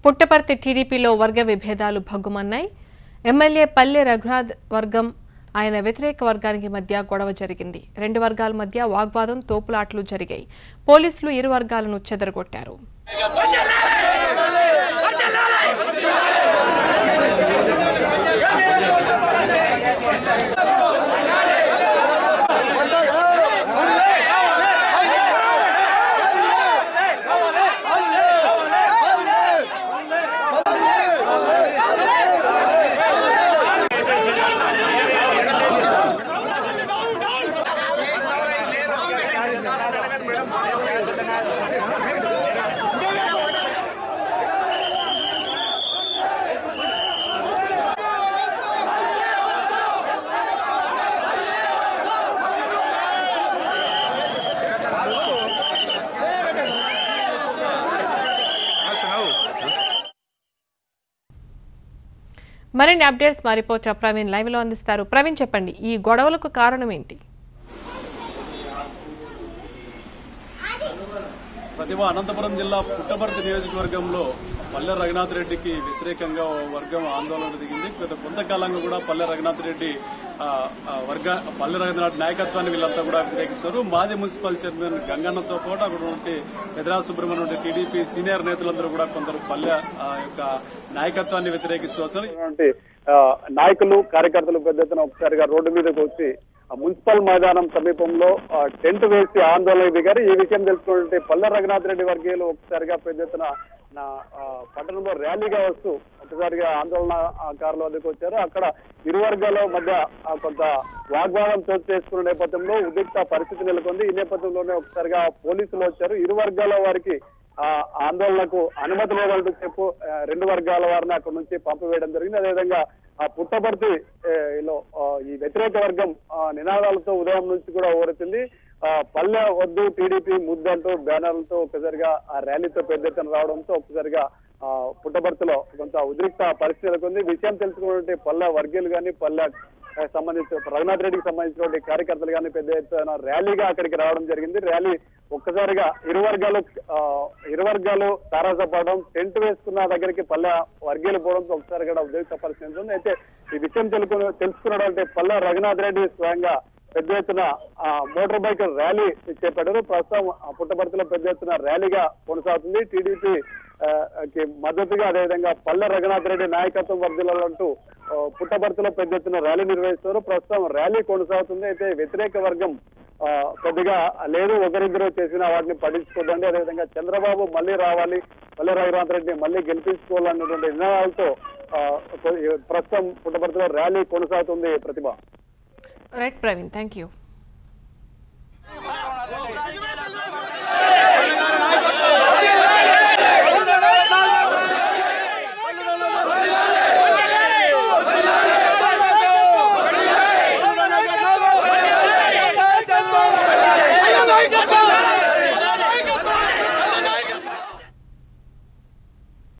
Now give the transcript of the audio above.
పుట్టపర్తి టీడీపీలో వర్గ విభేదాలు భగ్గుమన్నాయి. ఎమ్మెల్యే పల్లె రఘునాథ్ వర్గం ఆయన వ్యతిరేక వర్గానికి మధ్య గొడవ జరిగింది. రెండు వర్గాల మధ్య వాగ్వాదం, తోపులాటలు జరిగాయి. పోలీసులు ఇరు వర్గాలను చెదరగొట్టారు. మరిన్ని అప్డేట్స్ మా రిపోర్టర్ ప్రవీణ్ లైవ్ లో అందిస్తారు. ప్రవీణ్, చెప్పండి, ఈ గొడవలకు కారణం ఏంటి? ప్రతిభ అనంతపురం జిల్లా పుట్టపర్తి నియోజకవర్గంలో పల్లె రఘునాథ్ రెడ్డికి వ్యతిరేకంగా వర్గం ఆందోళన దిగింది. గత కొంతకాలంగా కూడా పల్లె రఘునాథ్ రెడ్డి పల్లె రఘునాథ్ నాయకత్వాన్ని వీళ్ళంతా కూడా వ్యతిరేకిస్తారు. మాజీ మున్సిపల్ చైర్మన్ గంగన్నతో పాటు అక్కడ ఉంటే పెదరాజు సుబ్రహ్మణ్యం ఉంటే టీడీపీ సీనియర్ నేతలందరూ కూడా కొందరు పల్లె యొక్క నాయకత్వాన్ని వ్యతిరేకిస్తూ వస్తారు. నాయకులు, కార్యకర్తలు పెద్ద ఎత్తున ఒకసారిగా రోడ్డు మీదకి వచ్చి మున్సిపల్ మైదానం సమీపంలో టెంట్ వేసి ఆందోళన దిగారు. ఈ విషయం తెలుసుకుంటే పల్లె రఘునాథ్ రెడ్డి వర్గీయులు ఒకసారిగా పెద్ద ఎత్తున పట్టణంలో ర్యాలీగా వస్తూ ఒకసారిగా ఆందోళనకారుల వద్దకు వచ్చారు. అక్కడ ఇరు వర్గాల మధ్య కొంత వాగ్వాదం చోటు చేసుకున్న నేపథ్యంలో ఉద్రిక్త పరిస్థితి నెలకొంది. ఈ నేపథ్యంలోనే ఒకసారిగా పోలీసులు వచ్చారు. ఇరు వర్గాల వారికి ఆందోళనకు అనుమతి లేదంటూ చెప్పు రెండు వర్గాల వారిని అక్కడి నుంచి పంపివేయడం జరిగింది. అదేవిధంగా పుట్టపర్తిలో ఈ వ్యతిరేక వర్గం నినాదాలతో ఉదయం నుంచి కూడా ఓరెత్తింది. పల్లె వద్దు టీడీపీ ముద్దంటూ బ్యానర్లతో ఒకసారిగా ఆ ర్యాలీతో పెద్ద ఎత్తున రావడంతో ఒకసారిగా పుట్టపర్తిలో కొంత ఉద్రిక్త పరిస్థితి నెలకొంది. విషయం తెలుసుకున్నటువంటి పల్లె వర్గీయులు కానీ పల్లె సంబంధించిన రఘునాథ్ రెడ్డికి సంబంధించినటువంటి కార్యకర్తలు కానీ పెద్ద ఎత్తున ర్యాలీగా అక్కడికి రావడం జరిగింది. ర్యాలీ ఒక్కసారిగా ఇరు వర్గాలు తారాసపడడం, టెంట్ వేసుకున్న దగ్గరికి పల్లె వర్గీయులు పోవడంతో ఒకసారి కూడా ఉద్రిక్త పరిస్థితి ఉంటుంది. అయితే ఈ విషయం తెలుసుకున్నటువంటి పల్లె రఘునాథ్ రెడ్డి స్వయంగా పెద్ద ఎత్తున మోటార్ బైక్ ర్యాలీ చేపట్టారు. ప్రస్తుతం పుట్టపర్తిలో పెద్ద ఎత్తున ర్యాలీగా కొనసాగుతుంది. టీడీపీ కి మద్దతుగా అదేవిధంగా పల్లె రఘునాథ్ రెడ్డి నాయకత్వం వర్ధిల్లాలంటూ పుట్టపర్తిలో పెద్ద ఎత్తున ర్యాలీ నిర్వహిస్తారు. ప్రస్తుతం ర్యాలీ కొనసాగుతుంది. అయితే వ్యతిరేక వర్గం కొద్దిగా లేదు, ఒకరిద్దరు చేసిన వాటిని పట్టించుకోదండి. అదేవిధంగా చంద్రబాబు మళ్ళీ రావాలి, పల్లె రఘునాథ్ రెడ్డి మళ్ళీ గెలిపించుకోవాలన్నటువంటి నినాదాలతో ప్రస్తుతం పుట్టపర్తిలో ర్యాలీ కొనసాగుతుంది. Pratibha. Right Praveen, thank you.